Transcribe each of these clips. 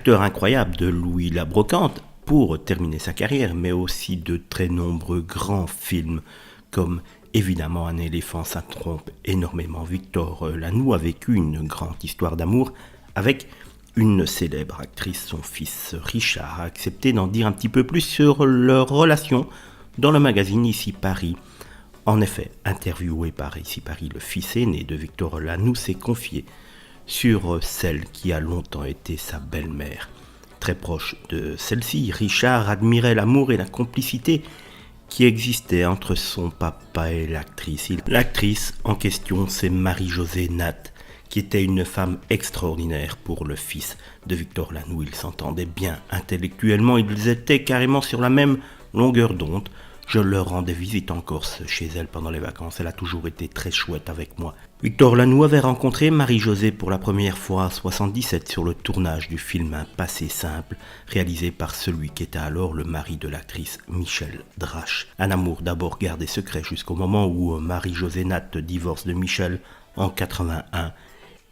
Acteur incroyable de Louis la Brocante pour terminer sa carrière, mais aussi de très nombreux grands films, comme évidemment Un éléphant ça trompe énormément. Victor Lanoux a vécu une grande histoire d'amour avec une célèbre actrice. Son fils Richard a accepté d'en dire un petit peu plus sur leur relation dans le magazine Ici Paris. En effet, interviewé par Ici Paris, le fils aîné de Victor Lanoux s'est confié sur celle qui a longtemps été sa belle-mère. Très proche de celle-ci, Richard admirait l'amour et la complicité qui existait entre son papa et l'actrice. L'actrice en question, c'est Marie-Josée Natte, qui était une femme extraordinaire pour le fils de Victor Lanoux. Ils s'entendaient bien intellectuellement, ils étaient carrément sur la même longueur d'onde. Je leur rendais visite en Corse chez elle pendant les vacances, elle a toujours été très chouette avec moi. Victor Lanoux avait rencontré Marie-Josée pour la première fois en 1977 sur le tournage du film Un passé simple, réalisé par celui qui était alors le mari de l'actrice Michel Drache. Un amour d'abord gardé secret jusqu'au moment où Marie-Josée Natte divorce de Michel en 81.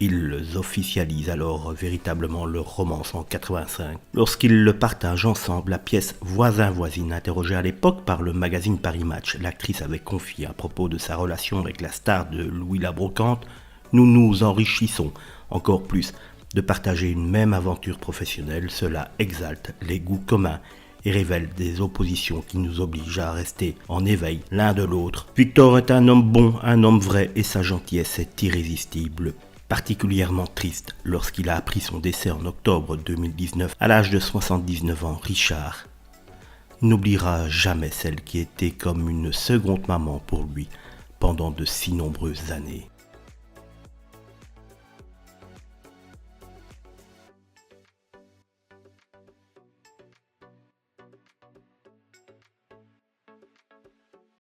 Ils officialisent alors véritablement leur romance en 85. Lorsqu'ils le partagent ensemble, la pièce Voisin-voisine, interrogée à l'époque par le magazine Paris Match, l'actrice avait confié à propos de sa relation avec la star de Louis la Brocante: « Nous nous enrichissons encore plus de partager une même aventure professionnelle. Cela exalte les goûts communs et révèle des oppositions qui nous obligent à rester en éveil l'un de l'autre. Victor est un homme bon, un homme vrai, et sa gentillesse est irrésistible. » Particulièrement triste lorsqu'il a appris son décès en octobre 2019 à l'âge de 79 ans, Richard n'oubliera jamais celle qui était comme une seconde maman pour lui pendant de si nombreuses années.